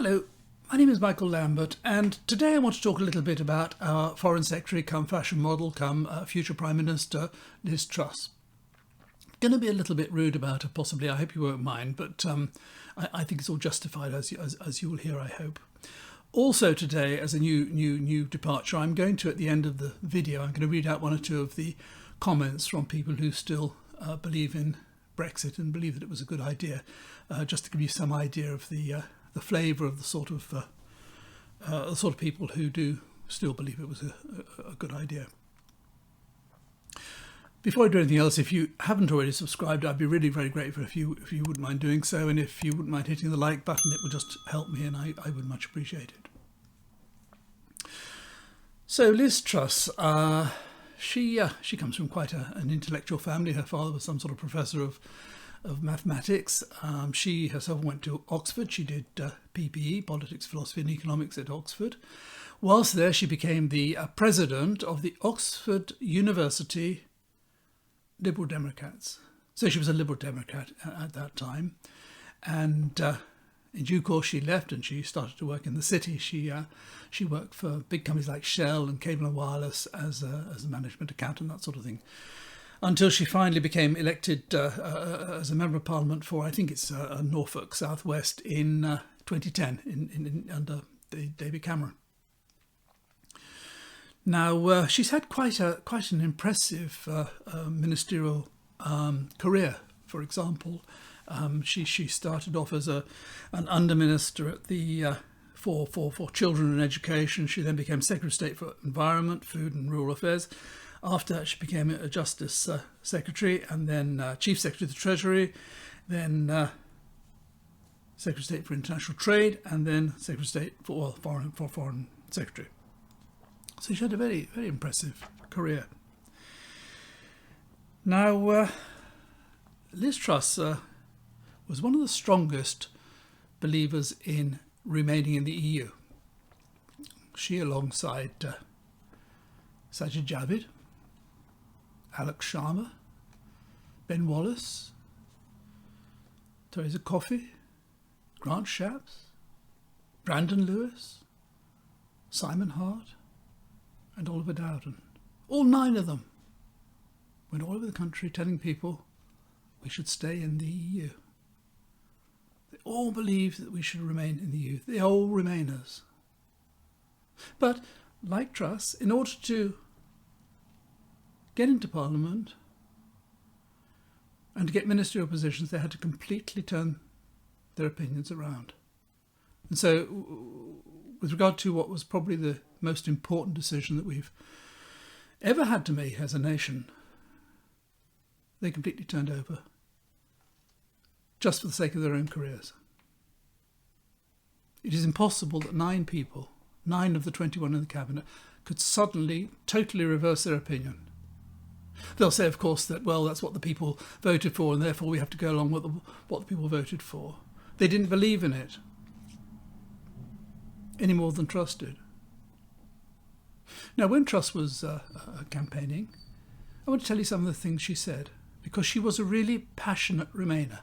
Hello, my name is Michael Lambert, and today I want to talk a little bit about our Foreign Secretary come fashion model come future Prime Minister Liz Truss. Going to be a little bit rude about her, possibly. I hope you won't mind, but I think it's all justified, as you will hear, I hope. Also today, as a new departure, I'm going to, at the end of the video, I'm going to read out one or two of the comments from people who still believe in Brexit and believe that it was a good idea, just to give you some idea of the flavour of the sort of people who do still believe it was a good idea. Before I do anything else, if you haven't already subscribed, I'd be really very grateful if you wouldn't mind doing so, and if you wouldn't mind hitting the like button, it would just help me, and I would much appreciate it. So Liz Truss, she comes from quite an intellectual family. Her father was some sort of professor of mathematics. She herself went to Oxford. She did PPE, Politics, Philosophy and Economics at Oxford. Whilst there, she became the president of the Oxford University Liberal Democrats. So she was a Liberal Democrat at that time. And in due course, she left and she started to work in the city. She worked for big companies like Shell and Cable and Wireless as a management accountant, that sort of thing, until she finally became elected as a Member of Parliament for, I think it's Norfolk South West in 2010 under David Cameron. Now, she's had quite an impressive ministerial career. For example, she started off as an under-minister at the for Children and Education. She then became Secretary of State for Environment, Food and Rural Affairs. After that, she became a Justice Secretary, and then Chief Secretary of the Treasury, then Secretary of State for International Trade, and then Secretary of State for Foreign Secretary. So she had a very, very impressive career. Now, Liz Truss was one of the strongest believers in remaining in the EU. She, alongside Sajid Javid, Alex Sharma, Ben Wallace, Theresa Coffey, Grant Shapps, Brandon Lewis, Simon Hart, and Oliver Dowden. All 9 of them went all over the country telling people we should stay in the EU. They all believed that we should remain in the EU. They're all Remainers. But, like Truss, in order to get into Parliament and to get ministerial positions, they had to completely turn their opinions around. And so, with regard to what was probably the most important decision that we've ever had to make as a nation, they completely turned over, just for the sake of their own careers. It is impossible that 9 people, 9 of the 21 in the cabinet, could suddenly totally reverse their opinion. They'll say, of course, that, well, that's what the people voted for, and therefore we have to go along with what the people voted for. They didn't believe in it any more than Truss did. Now, when Truss was campaigning, I want to tell you some of the things she said, because she was a really passionate Remainer.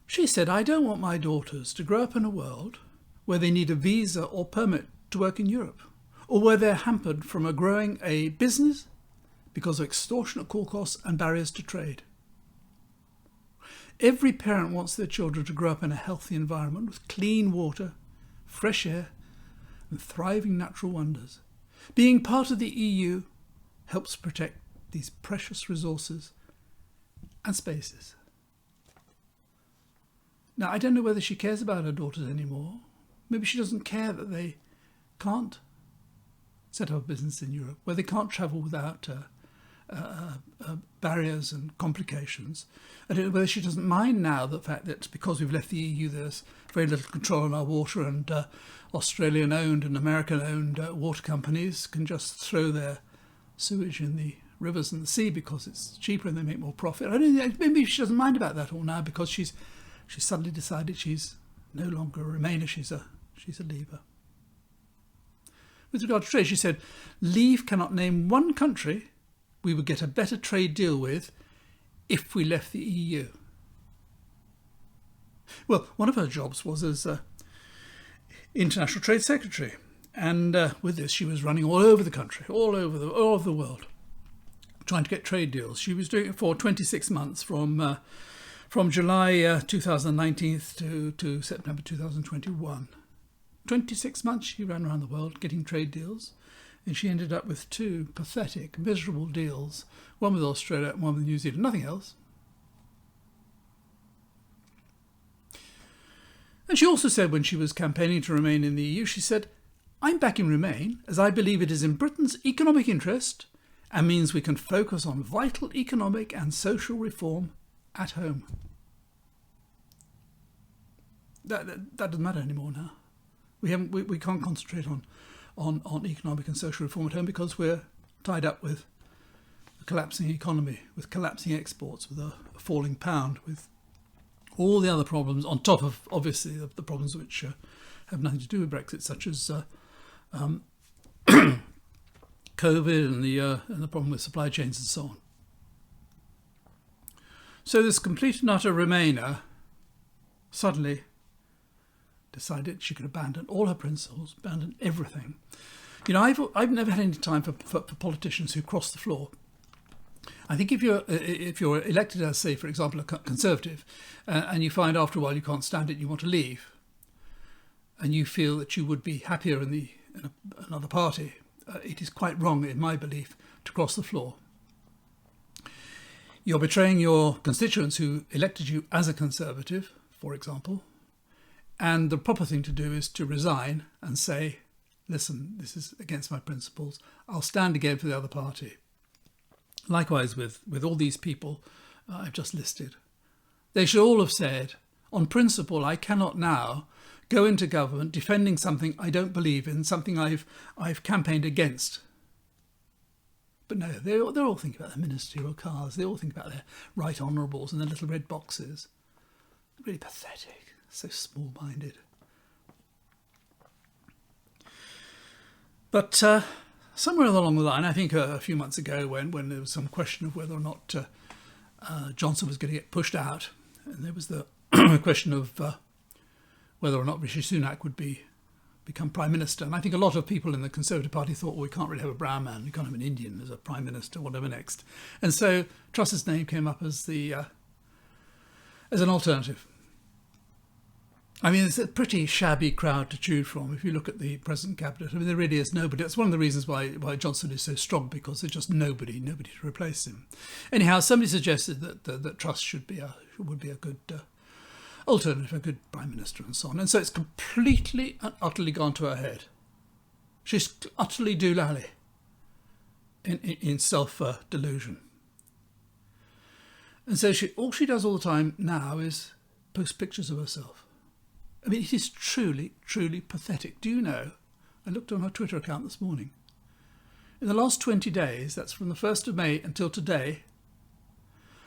She said, I don't want my daughters to grow up in a world where they need a visa or permit to work in Europe, or where they're hampered from growing a business because of extortionate call costs and barriers to trade. Every parent wants their children to grow up in a healthy environment with clean water, fresh air, and thriving natural wonders. Being part of the EU helps protect these precious resources and spaces. Now, I don't know whether she cares about her daughters anymore. Maybe she doesn't care that they can't set up a business in Europe, where they can't travel without barriers and complications. I don't know whether she doesn't mind now the fact that because we've left the EU, there's very little control on our water, and Australian-owned and American-owned water companies can just throw their sewage in the rivers and the sea because it's cheaper and they make more profit. I don't know, maybe she doesn't mind about that all now because she's suddenly decided she's no longer a Remainer, she's a Leaver. With regard to trade, she said, Leave cannot name one country we would get a better trade deal with if we left the EU. Well, one of her jobs was as International Trade Secretary. And with this, she was running all over the country, all over the world, trying to get trade deals. She was doing it for 26 months, from July 2019 to September 2021. 26 months she ran around the world getting trade deals, and she ended up with 2 pathetic, miserable deals, one with Australia and one with New Zealand, nothing else. And she also said, when she was campaigning to remain in the EU, she said, "I'm backing Remain as I believe it is in Britain's economic interest and means we can focus on vital economic and social reform at home." That doesn't matter anymore now. We can't concentrate on economic and social reform at home because we're tied up with a collapsing economy, with collapsing exports, with a falling pound, with all the other problems on top of, obviously, the problems which have nothing to do with Brexit, such as COVID and the problem with supply chains and so on. So this complete and utter Remainer suddenly decided she could abandon all her principles, abandon everything. You know, I've never had any time for politicians who cross the floor. I think if you're elected as, say, for example, a Conservative, and you find after a while you can't stand it, you want to leave, and you feel that you would be happier in another party, it is quite wrong, in my belief, to cross the floor. You're betraying your constituents who elected you as a Conservative, for example, and the proper thing to do is to resign and say, "Listen, this is against my principles. I'll stand again for the other party." Likewise with all these people I've just listed. They should all have said, on principle, I cannot now go into government defending something I don't believe in, something I've campaigned against. But no, they're all thinking about their ministerial cars. They all think about their right honourables and their little red boxes. Really pathetic. So small-minded. But somewhere along the line, I think a few months ago, when there was some question of whether or not Johnson was going to get pushed out, and there was the question of whether or not Rishi Sunak would become Prime Minister. And I think a lot of people in the Conservative Party thought, well, we can't really have a brown man, we can't have an Indian as a Prime Minister, whatever next. And so Truss's name came up as an alternative. I mean, it's a pretty shabby crowd to choose from if you look at the present cabinet. I mean, there really is nobody. That's one of the reasons why Johnson is so strong, because there's just nobody to replace him. Anyhow, somebody suggested that Truss would be a good alternative, a good Prime Minister and so on. And so it's completely and utterly gone to her head. She's utterly doolally in self-delusion. And so all she does all the time now is post pictures of herself. I mean, it is truly, truly pathetic. Do you know, I looked on her Twitter account this morning. In the last 20 days, that's from the 1st of May until today,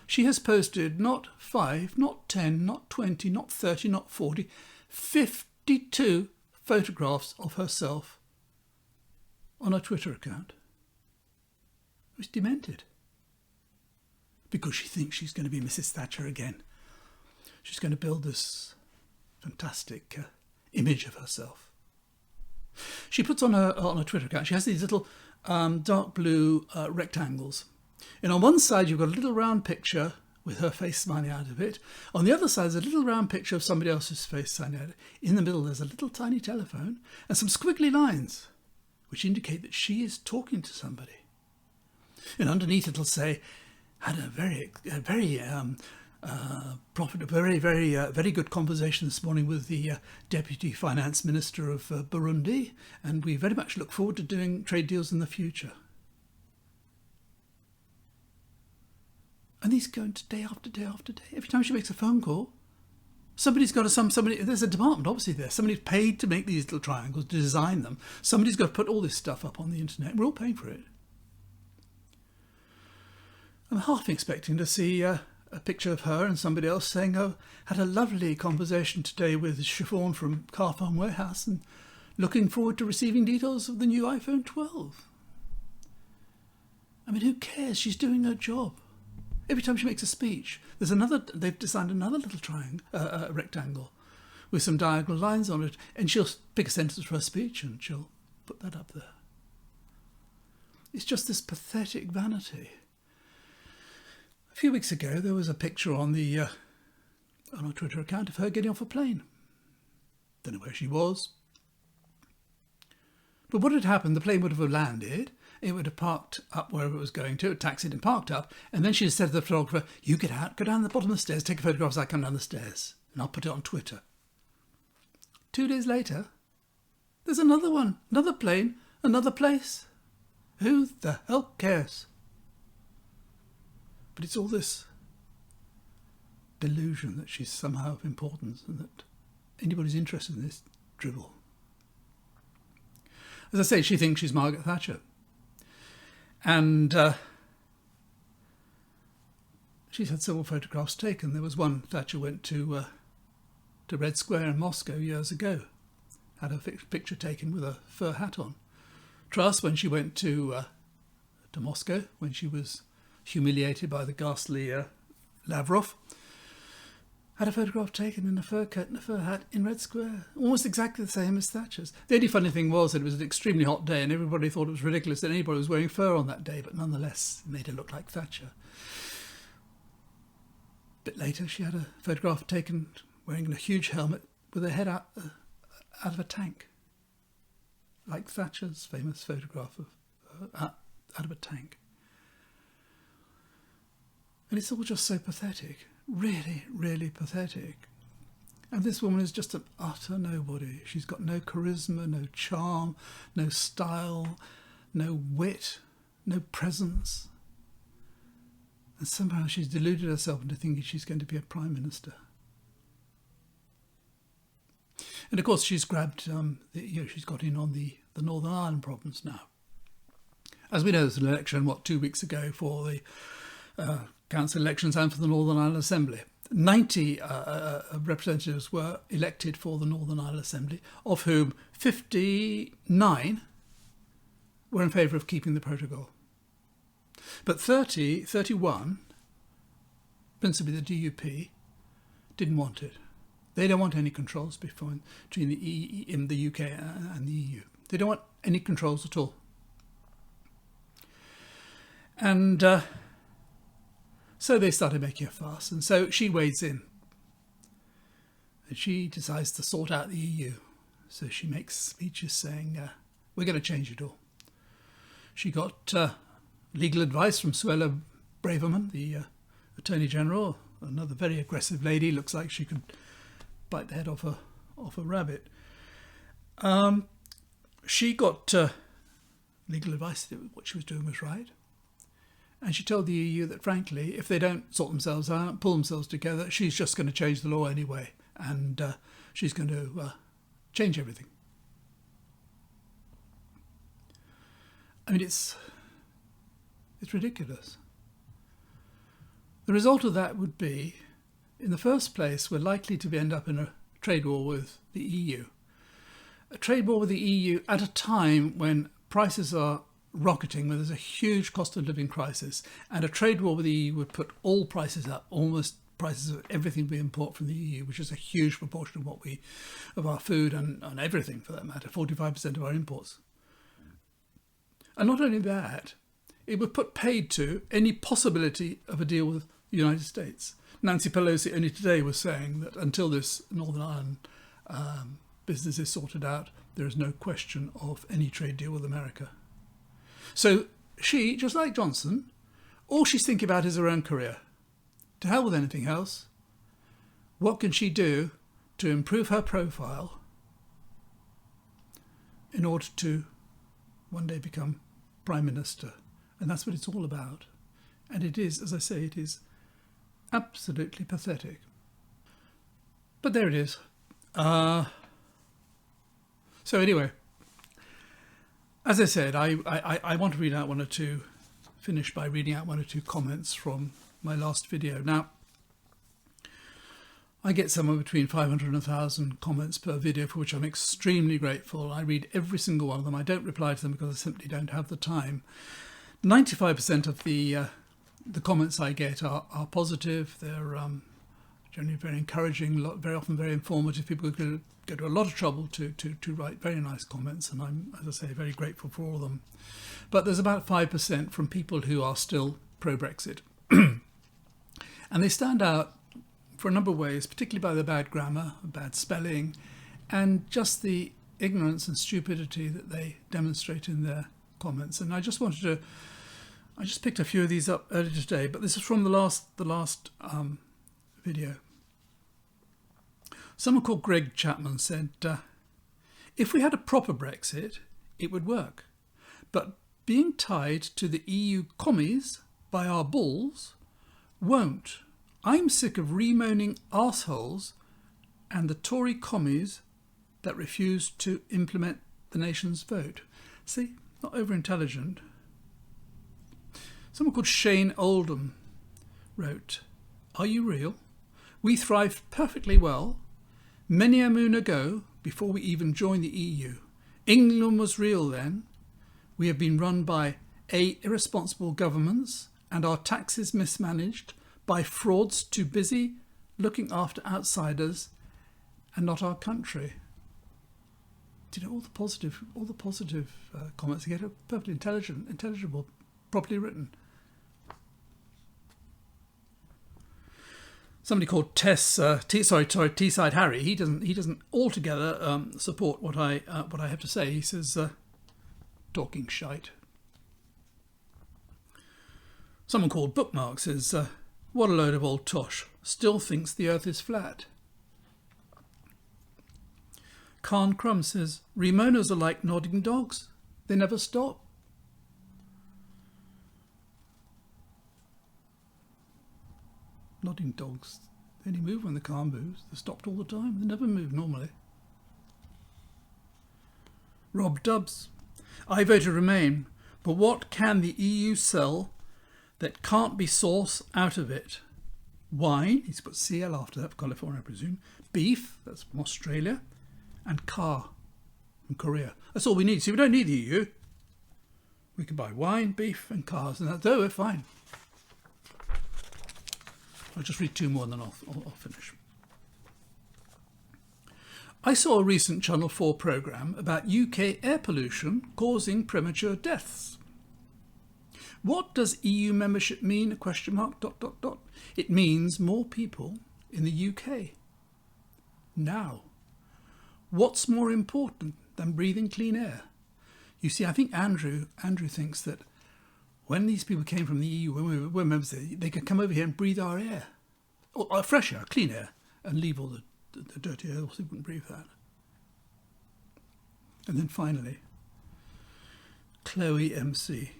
she has posted not 5, not 10, not 20, not 30, not 40, 52 photographs of herself on her Twitter account. It was demented. Because she thinks she's going to be Mrs. Thatcher again. She's going to build this fantastic image of herself. She puts on her Twitter account, she has these little dark blue rectangles. And on one side you've got a little round picture with her face smiling out of it. On the other side there's a little round picture of somebody else's face smiling out. In the middle there's a little tiny telephone and some squiggly lines which indicate that she is talking to somebody. And underneath it'll say, had a very very good conversation this morning with the Deputy Finance Minister of Burundi, and we very much look forward to doing trade deals in the future. And these go into day after day after day. Every time she makes a phone call, somebody's got there's a department obviously there. Somebody's paid to make these little triangles, to design them. Somebody's got to put all this stuff up on the internet. We're all paying for it. I'm half expecting to see a picture of her and somebody else saying, "Oh, had a lovely conversation today with Chiffon from Carphone Warehouse and looking forward to receiving details of the new iPhone 12. I mean, who cares? She's doing her job. Every time she makes a speech, they've designed another little rectangle with some diagonal lines on it, and she'll pick a sentence for her speech and she'll put that up there. It's just this pathetic vanity. A few weeks ago, there was a picture on our Twitter account of her getting off a plane. Don't know where she was. But what had happened, the plane would have landed, it would have parked up wherever it was going to, it taxied and parked up, and then she said to the photographer, "You get out, go down the bottom of the stairs, take a photograph as I come down the stairs, and I'll put it on Twitter." 2 days later, there's another one, another plane, another place. Who the hell cares? But it's all this delusion that she's somehow of importance and that anybody's interested in this dribble. As I say, she thinks she's Margaret Thatcher. And she's had several photographs taken. There was one Thatcher went to Red Square in Moscow years ago. Had a picture taken with a fur hat on. Truss, when she went to Moscow, when she was humiliated by the ghastly Lavrov, had a photograph taken in a fur coat and a fur hat in Red Square, almost exactly the same as Thatcher's. The only funny thing was that it was an extremely hot day and everybody thought it was ridiculous that anybody was wearing fur on that day, but nonetheless it made her look like Thatcher. A bit later she had a photograph taken wearing a huge helmet with her head out of a tank, like Thatcher's famous photograph of out of a tank. And it's all just so pathetic. Really, really pathetic. And this woman is just an utter nobody. She's got no charisma, no charm, no style, no wit, no presence. And somehow she's deluded herself into thinking she's going to be a prime minister. And of course she's grabbed, she's got in on the Northern Ireland problems now. As we know, there's an election, 2 weeks ago for the council elections and for the Northern Ireland Assembly. 90 representatives were elected for the Northern Ireland Assembly, of whom 59 were in favour of keeping the protocol. But 31, principally the DUP, didn't want it. They don't want any controls between the UK and the EU. They don't want any controls at all. And so they started making a fuss, and so she wades in. And she decides to sort out the EU. So she makes speeches saying, we're going to change it all. She got legal advice from Suella Braverman, the Attorney General, another very aggressive lady, looks like she could bite the head off a rabbit. She got legal advice that what she was doing was right. And she told the EU that, frankly, if they don't sort themselves out, pull themselves together, she's just going to change the law anyway. And she's going to change everything. I mean, it's ridiculous. The result of that would be, in the first place, we're likely to end up in a trade war with the EU. A trade war with the EU at a time when prices are rocketing, where there's a huge cost of living crisis, and a trade war with the EU would put all prices up, almost prices of everything we import from the EU, which is a huge proportion of our food and everything for that matter, 45% of our imports. And not only that, it would put paid to any possibility of a deal with the United States. Nancy Pelosi only today was saying that until this Northern Ireland business is sorted out, there is no question of any trade deal with America. So she, just like Johnson, all she's thinking about is her own career. To hell with anything else. What can she do to improve her profile in order to one day become Prime Minister? And that's what it's all about. And it is, as I say, it is absolutely pathetic. But there it is. So anyway, as I said, I want to read out finish by reading out one or two comments from my last video. Now, I get somewhere between 500 and 1,000 comments per video, for which I'm extremely grateful. I read every single one of them. I don't reply to them because I simply don't have the time. 95% of the comments I get are positive. They're generally very encouraging, very often very informative. People go to a lot of trouble to write very nice comments, and I'm, as I say, very grateful for all of them. But there's about 5% from people who are still pro-Brexit. And they stand out for a number of ways, particularly by their bad grammar, bad spelling, and just the ignorance and stupidity that they demonstrate in their comments. And I just picked a few of these up earlier today, but this is from the last video. Someone called Greg Chapman said, if we had a proper Brexit, it would work. But being tied to the EU commies by our balls won't. I'm sick of re-moaning arseholes and the Tory commies that refuse to implement the nation's vote. See, not over-intelligent. Someone called Shane Oldham wrote, are you real? We thrived perfectly well many a moon ago before we even joined the EU. England was real then. We have been run by irresponsible governments and our taxes mismanaged by frauds too busy looking after outsiders and not our country. Do you know, all the positive comments you get are perfectly intelligible, properly written. Somebody called Teesside Harry. He doesn't altogether support what I have to say. He says, talking shite. Someone called Bookmark says, what a load of old tosh. Still thinks the earth is flat. Khan Crumb says, Remoners are like nodding dogs. They never stop. Nodding dogs, they only move when the car moves. They're stopped all the time. They never move normally. Rob Dubbs, I voted Remain, but what can the EU sell that can't be sourced out of it? Wine, he's put CL after that, for California I presume. Beef, that's from Australia. And car, from Korea. That's all we need. See, we don't need the EU. We can buy wine, beef and cars, and that's, we're fine. I'll just read two more and then I'll finish. I saw a recent Channel 4 programme about UK air pollution causing premature deaths. What does EU membership mean? ? It means more people in the UK. Now, what's more important than breathing clean air? You see, I think Andrew thinks that when these people came from the EU, when we were members, they could come over here and breathe our air, or fresh air, clean air, and leave all the dirty air, so they wouldn't breathe that. And then finally, Chloe MC.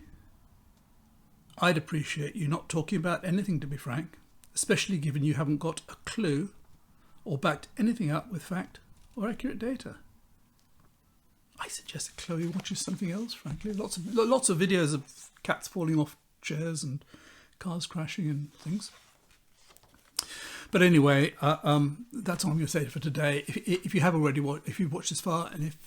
I'd appreciate you not talking about anything, to be frank, especially given you haven't got a clue or backed anything up with fact or accurate data. I suggest that Chloe watches something else, frankly. Lots of videos of cats falling off chairs and cars crashing and things. But anyway, that's all I'm going to say for today. If you have already if you've watched this far, and if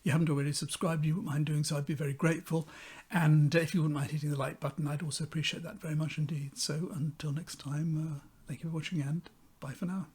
you haven't already subscribed, you wouldn't mind doing so, I'd be very grateful. And if you wouldn't mind hitting the like button, I'd also appreciate that very much indeed. So until next time, thank you for watching and bye for now.